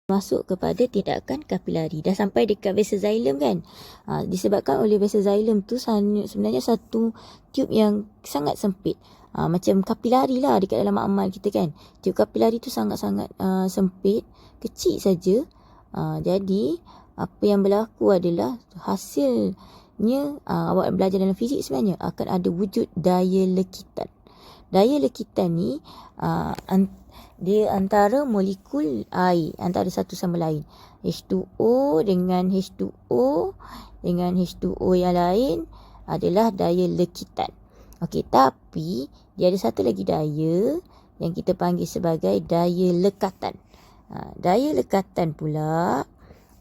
masuk kepada tindakan kapilari. Dah sampai dekat vasa xylem kan. Disebabkan oleh vasa xylem tu sebenarnya satu tube yang sangat sempit. Macam kapilari lah dekat dalam amal kita kan. Tube kapilari tu sangat-sangat sempit, kecil saja. Jadi apa yang berlaku adalah hasilnya awak belajar dalam fizik sebenarnya akan ada wujud daya lekitan. Daya lekitan ni dia antara molekul air, antara satu sama lain. H2O dengan H2O dengan H2O yang lain adalah daya lekitan. Okey, tapi dia ada satu lagi daya yang kita panggil sebagai daya lekatan. Daya lekatan pula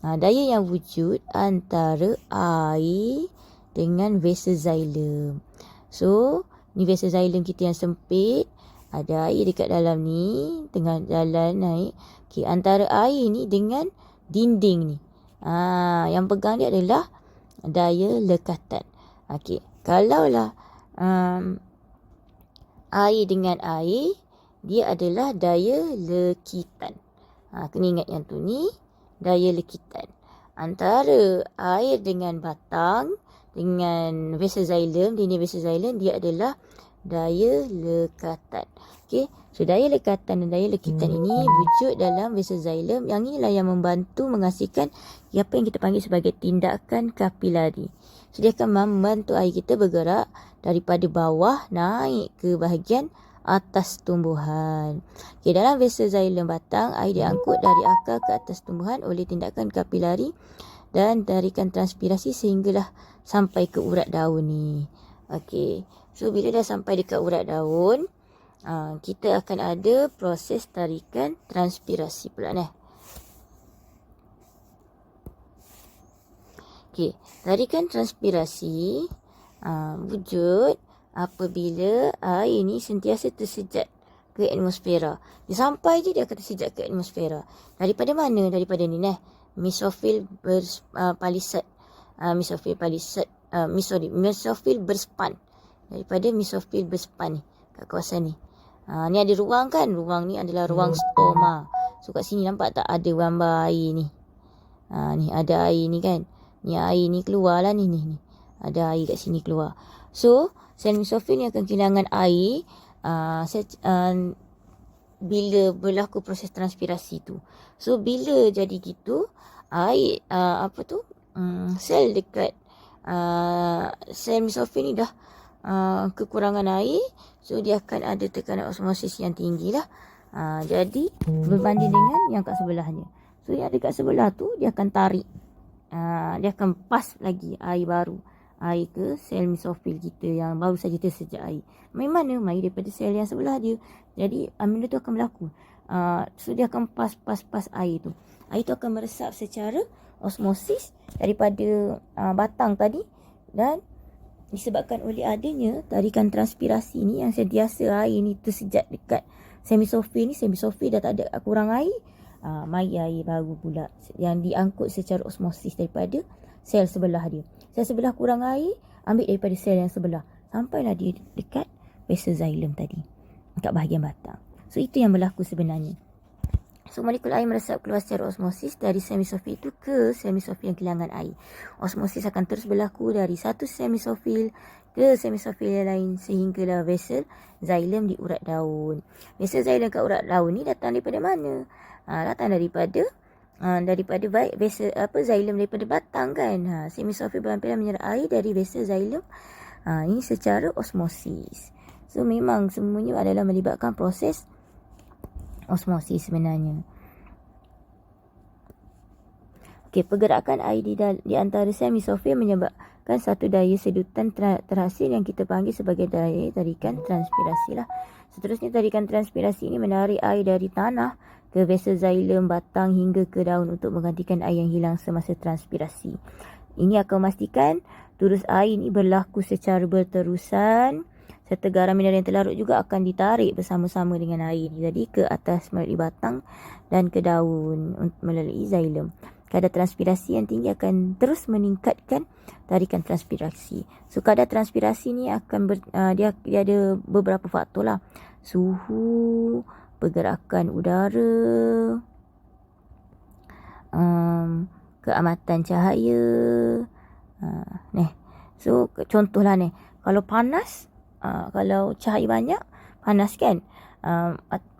daya yang wujud antara air dengan vasa xylem. So, ni vasa xylem kita yang sempit, ada air dekat dalam ni, tengah jalan naik. Okay, antara air ni dengan dinding ni. Yang pegang dia adalah daya lekatan. Okay, kalaulah air dengan air, dia adalah daya lekitan. Kena ingat yang tu ni, daya lekitan. Antara air dengan batang, dengan vasa xylem, dinding vasa xylem, dia adalah daya lekatan. Okey, so daya lekatan dan daya lekitan ini wujud dalam vasa xylem. Yang inilah yang membantu menghasilkan apa yang kita panggil sebagai tindakan kapilari. So dia akan membantu air kita bergerak daripada bawah naik ke bahagian atas tumbuhan. Okey, dalam vasa xylem batang, air diangkut dari akar ke atas tumbuhan oleh tindakan kapilari dan tarikan transpirasi sehinggalah sampai ke urat daun ni. Okey, so bila dah sampai dekat urat daun, kita akan ada proses tarikan transpirasi pula ni. Okey, tarikan transpirasi wujud apabila air ni sentiasa tersejat ke atmosfera. Dia sampai je dia akan tersejat ke atmosfera. Daripada mana? Daripada ni mesofil palisade. Mesofil berspan. Daripada mesofil berspan ni, kat kawasan ni. Ni ada ruang kan? Ruang ni adalah ruang stoma. So kat sini nampak tak ada gambar air ni? Ni ada air ni kan? Ni air ni keluar lah ni. Ada air kat sini keluar. So, sel mesofil ni akan kehilangan air bila berlaku proses transpirasi tu. So, bila jadi gitu, air, sel dekat sel mesofil ni dah kekurangan air. So, dia akan ada tekanan osmosis yang tinggi lah. Jadi, berbanding dengan yang kat sebelahnya. So, yang dekat sebelah tu, dia akan tarik. Dia akan pas lagi air baru. Air ke sel mesofil kita yang baru saja tersejak air. Main mana? Main daripada sel yang sebelah dia. Jadi, benda tu akan berlaku. So, dia akan pas air tu. Air tu akan meresap secara osmosis daripada batang tadi. Dan disebabkan oleh adanya tarikan transpirasi ni yang sentiasa air ni tersejat dekat sel mesofil ni. Sel mesofil dah tak ada kurang air. Mai air baru pula yang diangkut secara osmosis daripada sel sebelah dia. Sel sebelah kurang air, ambil daripada sel yang sebelah. Sampailah dia dekat vasa xylem tadi. Dekat bahagian batang. So, itu yang berlaku sebenarnya. So, molekul air meresap keluar secara osmosis dari sel mesofil itu ke sel mesofil yang kehilangan air. Osmosis akan terus berlaku dari satu sel mesofil ke sel mesofil yang lain sehinggalah vasa xylem di urat daun. Vasa xylem kat urat daun ni datang daripada mana? Datang daripada vasa xylem daripada batang kan. Sel mesofil berhampiran menyerap air dari vasa xylem ini secara osmosis. So, memang semuanya adalah melibatkan proses osmosis sebenarnya. Okey, pergerakan air di antara sel mesofil menyebabkan satu daya sedutan terhasil yang kita panggil sebagai daya tarikan transpirasi lah. Seterusnya, tarikan transpirasi ini menarik air dari tanah ke vasa xylem batang hingga ke daun untuk menggantikan air yang hilang semasa transpirasi. Ini akan memastikan turus air ini berlaku secara berterusan serta garam mineral yang terlarut juga akan ditarik bersama-sama dengan air ni tadi ke atas melalui batang dan ke daun melalui xylem. Kadar transpirasi yang tinggi akan terus meningkatkan tarikan transpirasi. So, kadar transpirasi ni akan dia ada beberapa faktor lah. Suhu, pergerakan udara, keamatan cahaya. So contohlah ni, kalau panas, kalau cahaya banyak, panas kan,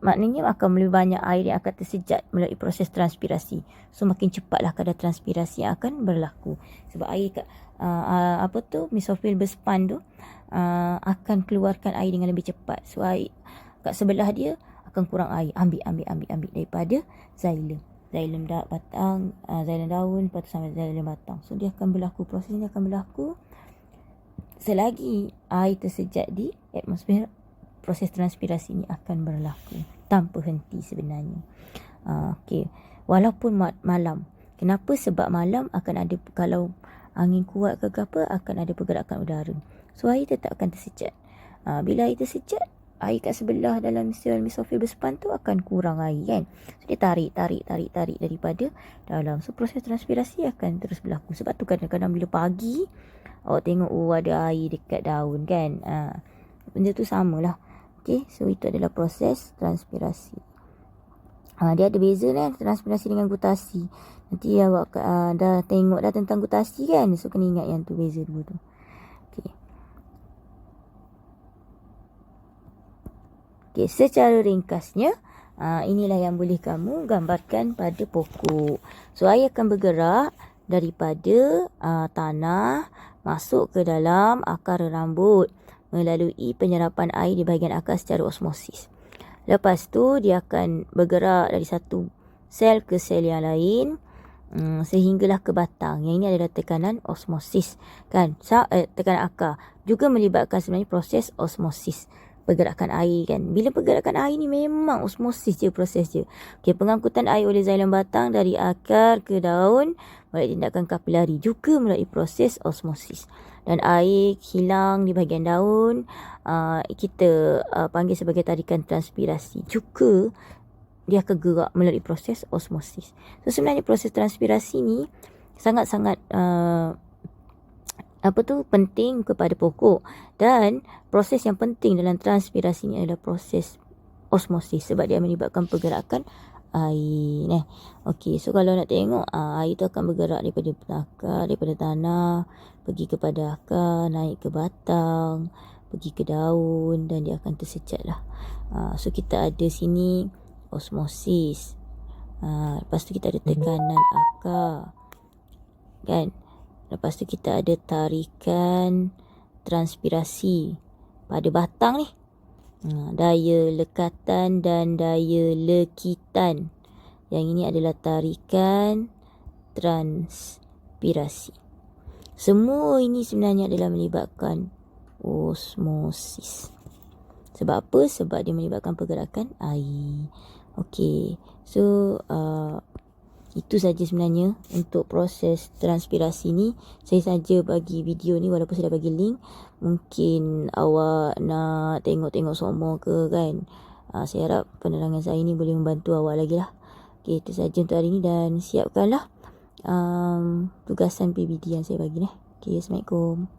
maknanya akan lebih banyak air yang akan tersejat melalui proses transpirasi. So makin cepatlah kadar transpirasi yang akan berlaku. Sebab air kat mesofil berspan tu akan keluarkan air dengan lebih cepat. So air kat sebelah dia akan kurang air. Ambil daripada xylem. Xylem batang, xylem daun, lepas tu sampai xylem batang. So dia akan berlaku, proses ni akan berlaku selagi air tersejat di atmosfer. Proses transpirasi ni akan berlaku tanpa henti sebenarnya. Okey. Walaupun malam. Kenapa? Sebab malam akan ada, kalau angin kuat ke apa, akan ada pergerakan udara. So air tetap akan tersejat. Bila air tersejat, air kat sebelah dalam sel mesofil berspan tu akan kurang air kan. So dia tarik daripada dalam. So proses transpirasi akan terus berlaku. Sebab tu kadang-kadang bila pagi awak tengok ada air dekat daun kan. Benda tu samalah. Okay, so itu adalah proses transpirasi. Dia ada beza kan, transpirasi dengan gutasi. Nanti awak dah tengok dah tentang gutasi kan. So kena ingat yang tu, beza dua tu. Okay, secara ringkasnya, inilah yang boleh kamu gambarkan pada pokok. So air akan bergerak daripada tanah masuk ke dalam akar rambut melalui penyerapan air di bahagian akar secara osmosis. Lepas tu dia akan bergerak dari satu sel ke sel yang lain sehinggalah ke batang. Yang ini adalah tekanan osmosis kan. Tekanan akar juga melibatkan sebenarnya proses osmosis, pergerakan air kan. Bila pergerakan air ni memang osmosis je proses je. Okay, pengangkutan air oleh xylem batang dari akar ke daun melalui tindakan kapilari juga melalui proses osmosis. Dan air hilang di bahagian daun, kita panggil sebagai tarikan transpirasi. Juga dia akan gerak melalui proses osmosis. So sebenarnya proses transpirasi ni sangat-sangat penting kepada pokok. Dan proses yang penting dalam transpirasi ni adalah proses osmosis, sebab dia melibatkan pergerakan air. Okey, so kalau nak tengok, air tu akan bergerak daripada akar, daripada tanah, pergi kepada akar, naik ke batang, pergi ke daun, dan dia akan tersejat lah. So kita ada sini osmosis. Lepas tu kita ada tekanan akar kan. Lepas tu kita ada tarikan transpirasi pada batang ni. Daya lekatan dan daya lekitan. Yang ini adalah tarikan transpirasi. Semua ini sebenarnya adalah melibatkan osmosis. Sebab apa? Sebab dia melibatkan pergerakan air. Okey. So itu saja sebenarnya untuk proses transpirasi ni. Saya saja bagi video ni walaupun saya dah bagi link. Mungkin awak nak tengok-tengok semua ke kan. Saya harap penerangan saya ni boleh membantu awak lagi lah. Okay, itu saja untuk hari ni, dan siapkanlah tugasan PBD yang saya bagi ni. Okay, Assalamualaikum.